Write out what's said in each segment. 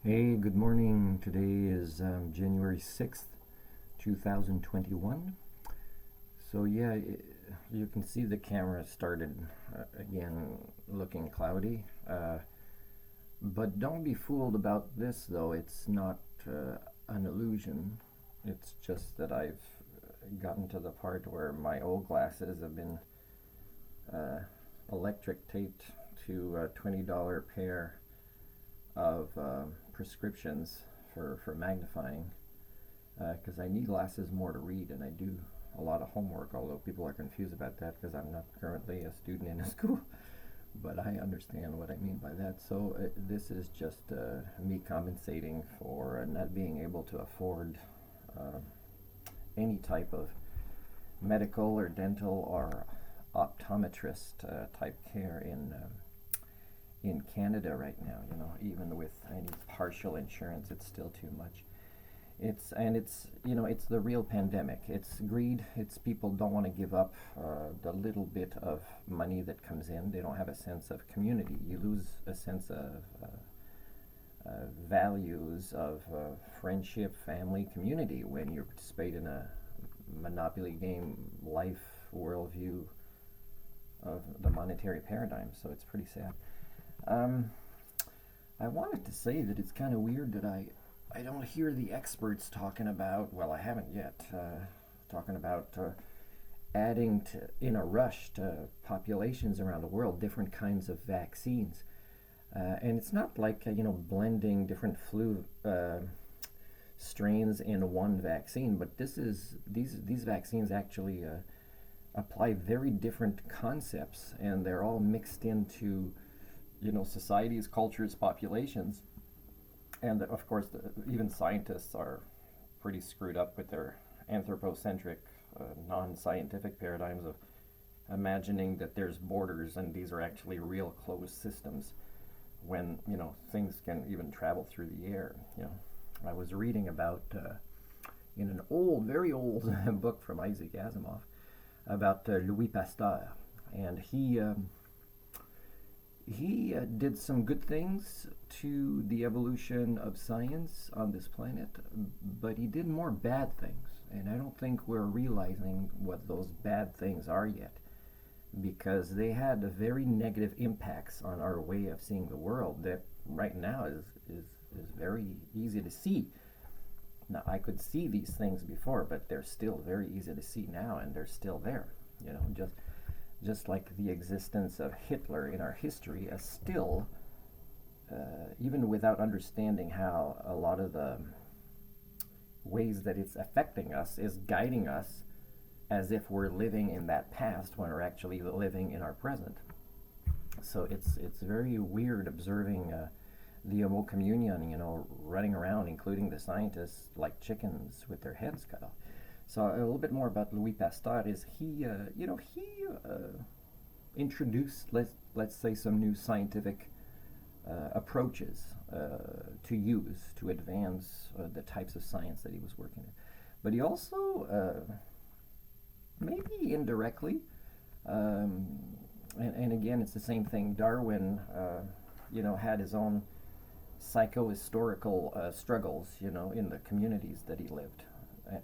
Hey, good morning. Today is January 6th, 2021. So, you can see the camera started again looking cloudy. But don't be fooled about this, though. It's not an illusion. It's just that I've gotten to the part where my old glasses have been uh, electric taped to a $20 pair of prescriptions for magnifying because I need glasses more to read and I do a lot of homework, although people are confused about that because I'm not currently a student in a school. But I understand what I mean by that. So this is just me compensating for not being able to afford uh, any type of medical or dental or optometrist type care in Canada right now. Even with any partial insurance, it's still too much. It's the real pandemic. It's greed. It's people don't want to give up the little bit of money that comes in. They don't have a sense of community. You lose a sense of values of friendship, family, community when you participate in a monopoly game, life, worldview of the monetary paradigm. So it's pretty sad. Um, I wanted to say that it's kind of weird that I don't hear the experts talking about, well, I haven't yet, talking about adding to, in a rush to populations around the world, different kinds of vaccines. And it's not like, blending different flu strains in one vaccine, but these vaccines actually apply very different concepts, and they're all mixed into societies, cultures, populations. And of course, even scientists are pretty screwed up with their anthropocentric, non-scientific paradigms of imagining that there's borders and these are actually real closed systems when things can even travel through the air. I was reading about in an old, very old book from Isaac Asimov about Louis Pasteur, and he did some good things to the evolution of science on this planet, but he did more bad things. And I don't think we're realizing what those bad things are yet, because they had very negative impacts on our way of seeing the world that right now is very easy to see. Now, I could see these things before, but they're still very easy to see now, and they're still there. Just like the existence of Hitler in our history is still, even without understanding how a lot of the ways that it's affecting us is guiding us as if we're living in that past when we're actually living in our present. So it's very weird observing the Homo communion, running around, including the scientists, like chickens with their heads cut off. So a little bit more about Louis Pasteur is he introduced, let's say, some new scientific approaches to use to advance the types of science that he was working in. But he also, maybe indirectly, and again, it's the same thing. Darwin, had his own psychohistorical struggles, in the communities that he lived,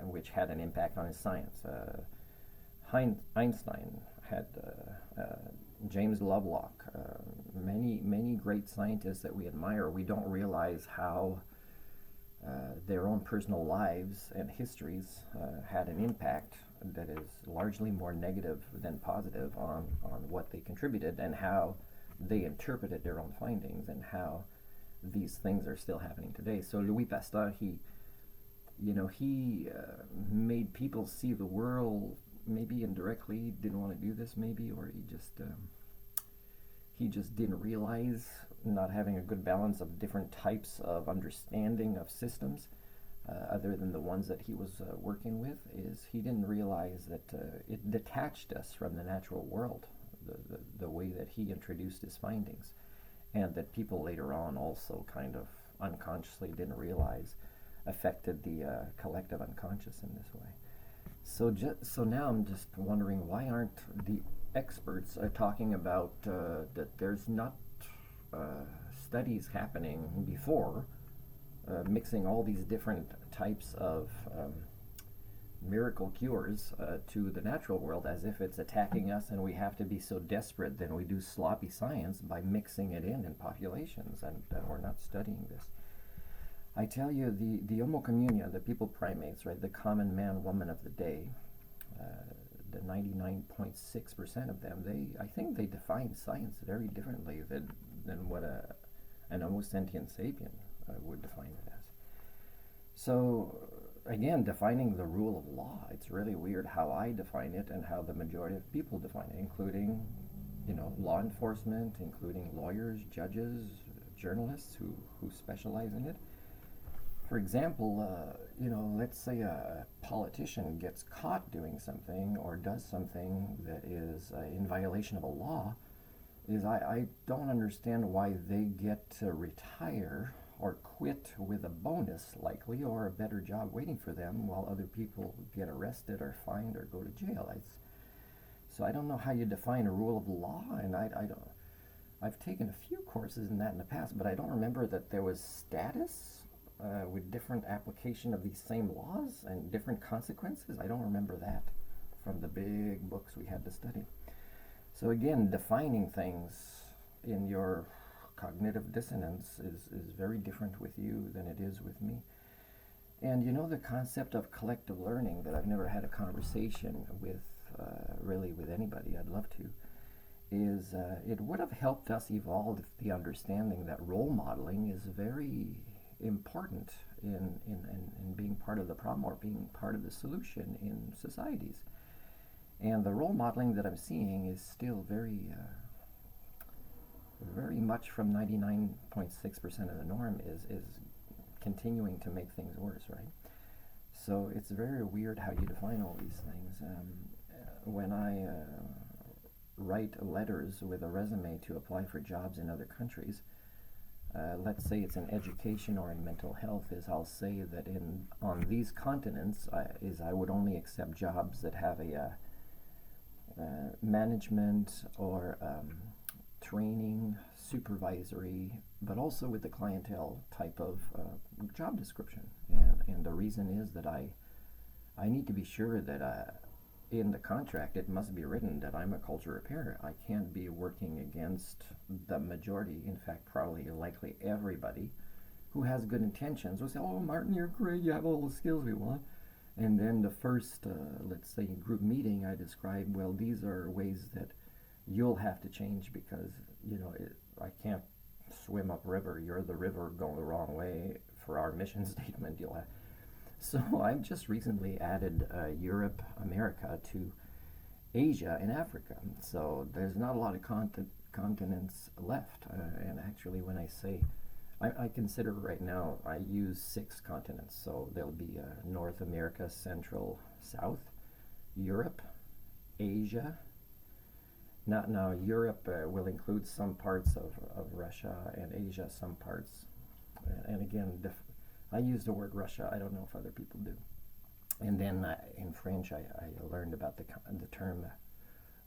which had an impact on his science. Einstein had James Lovelock, many great scientists that we admire. We don't realize how their own personal lives and histories had an impact that is largely more negative than positive on what they contributed and how they interpreted their own findings and how these things are still happening today. So Louis Pasteur, he made people see the world maybe indirectly. Didn't want to do this, maybe, or he just didn't realize, not having a good balance of different types of understanding of systems other than the ones that he was working with, is he didn't realize that it detached us from the natural world, the way that he introduced his findings, and that people later on also kind of unconsciously didn't realize affected the collective unconscious in this way. So now I'm just wondering, why aren't the experts talking about that there's not studies happening before mixing all these different types of miracle cures to the natural world as if it's attacking us, and we have to be so desperate. Then we do sloppy science by mixing it in populations, and we're not studying this. I tell you, the Homo communia, the people primates, right, the common man, woman of the day, the 99.6% of them, I think they define science very differently than what an Homo sentient sapien would define it as. So again, defining the rule of law, it's really weird how I define it and how the majority of people define it, including, law enforcement, including lawyers, judges, journalists who specialize in it. For example, let's say a politician gets caught doing something or does something that is in violation of a law. I don't understand why they get to retire or quit with a bonus, likely, or a better job waiting for them, while other people get arrested or fined or go to jail. So I don't know how you define a rule of law, and I've taken a few courses in that in the past, but I don't remember that there was status with different application of these same laws and different consequences. I don't remember that from the big books we had to study. So again, defining things in your cognitive dissonance is very different with you than it is with me. And the concept of collective learning, that I've never had a conversation with, really with anybody, I'd love to, is it would have helped us evolve the understanding that role modeling is very important in being part of the problem or being part of the solution in societies. And the role modeling that I'm seeing is still very much from 99.6% of the norm is continuing to make things worse, right? So it's very weird how you define all these things. When I write letters with a resume to apply for jobs in other countries, let's say it's in education or in mental health, I'll say that on these continents I would only accept jobs that have a management or training, supervisory, but also with the clientele type of job description. And the reason is that I need to be sure that in the contract it must be written that I'm a culture repairer. I can't be working against the majority, in fact probably likely everybody who has good intentions will say, oh Martin, you're great, you have all the skills we want. And then the first, let's say, group meeting, I describe, well, these are ways that you'll have to change because, I can't swim upriver. You're the river going the wrong way for our mission statement. So I've just recently added Europe, America to Asia and Africa. So there's not a lot of continents left. And actually, when I say, I consider right now, I use 6 continents. So there'll be North America, Central, South, Europe, Asia. Now Europe will include some parts of Russia, and Asia some parts. And again, I use the word Russia. I don't know if other people do. And then in French, I learned about the term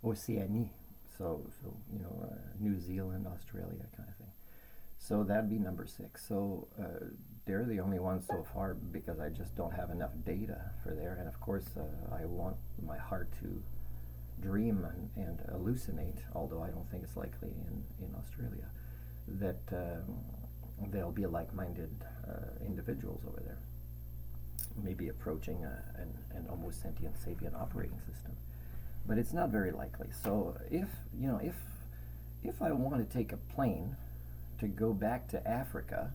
Oceania. So New Zealand, Australia kind of thing. So that'd be number 6. So they're the only ones so far because I just don't have enough data for there. And of course, I want my heart to dream and hallucinate, although I don't think it's likely in Australia, that there'll be like-minded individuals over there, maybe approaching an Homo sentient sapien operating system. But it's not very likely. So if I want to take a plane to go back to Africa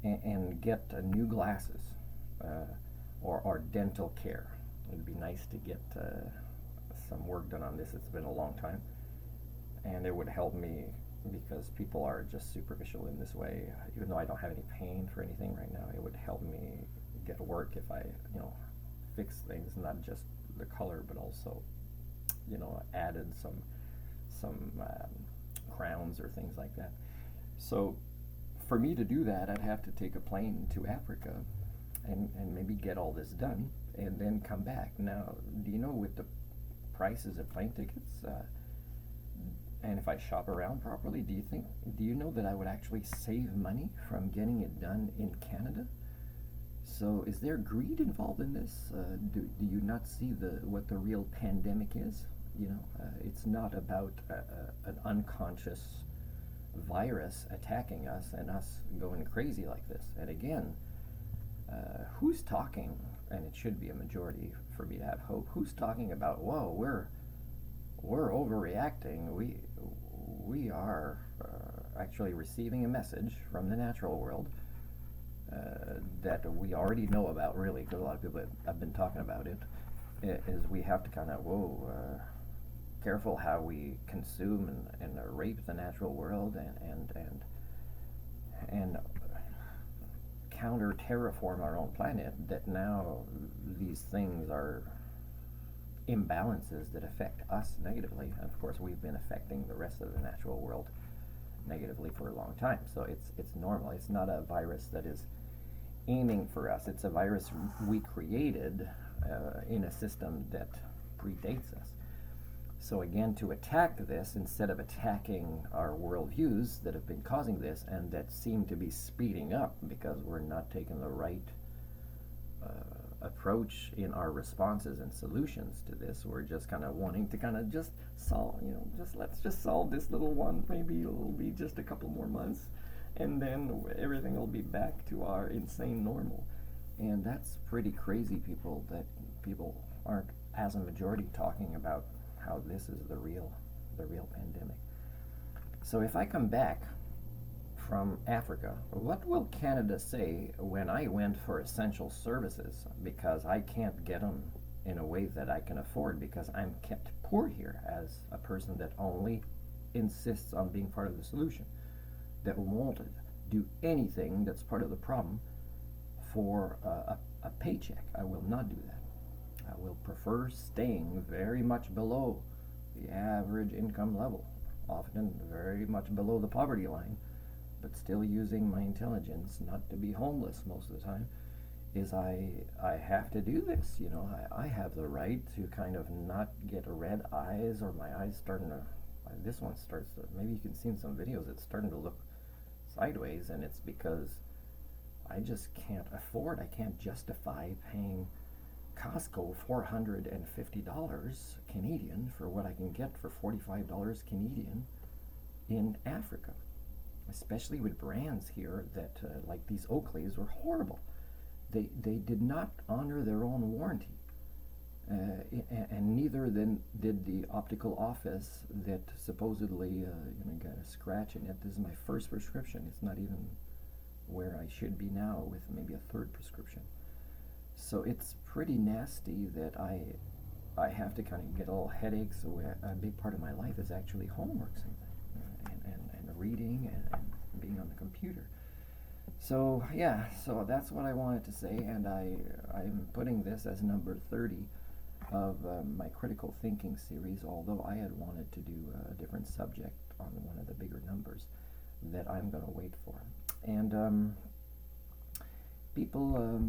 and get new glasses or dental care, it'd be nice to get some work done on this. It's been a long time, and it would help me because people are just superficial in this way. Even though I don't have any pain for anything right now, it would help me get work if I fix things, not just the color, but also added some crowns or things like that. So for me to do that, I'd have to take a plane to Africa and maybe get all this done and then come back. Now, do you know with the prices of plane tickets, and if I shop around properly, do you know that I would actually save money from getting it done in Canada? So is there greed involved in this? Do you not see what the real pandemic is? It's not about an unconscious virus attacking us and us going crazy like this. And again, who's talking? And it should be a majority for me to have hope. Who's talking about, whoa, we're overreacting? We are actually receiving a message from the natural world that we already know about, really, because a lot of people have been talking about it. Is we have to kind of careful how we consume and rape the natural world and counter terraform our own planet. That now these things are imbalances that affect us negatively. And of course, we've been affecting the rest of the natural world negatively for a long time. So it's normal. It's not a virus that is aiming for us. It's a virus we created in a system that predates us. So again, to attack this, instead of attacking our worldviews that have been causing this and that seem to be speeding up because we're not taking the right approach in our responses and solutions to this, we're just kind of wanting to kind of just solve, let's just solve this little one. Maybe it'll be just a couple more months and then everything will be back to our insane normal. And that's pretty crazy, that people aren't, as a majority, talking about how this is the real pandemic. So if I come back from Africa, what will Canada say when I went for essential services because I can't get them in a way that I can afford because I'm kept poor here as a person that only insists on being part of the solution, that won't do anything that's part of the problem for a paycheck? I will not do that. I will prefer staying very much below the average income level, often very much below the poverty line, but still using my intelligence not to be homeless most of the time. Is I have to do this, I have the right to kind of not get red eyes or my eyes starting to, this one starts to, maybe you can see in some videos, it's starting to look sideways, and it's because I just can't afford, I can't justify paying Costco $450 Canadian for what I can get for $45 Canadian in Africa, especially with brands here that like these Oakleys were horrible. They did not honor their own warranty, and neither then did the optical office that supposedly got a scratch in it. This is my first prescription. It's not even where I should be now with maybe a third prescription. So it's pretty nasty that I have to kind of get all headaches. So a big part of my life is actually homework and reading and being on the computer. So yeah, so that's what I wanted to say, and I'm putting this as number 30 of my critical thinking series, although I had wanted to do a different subject on one of the bigger numbers that I'm going to wait for. And people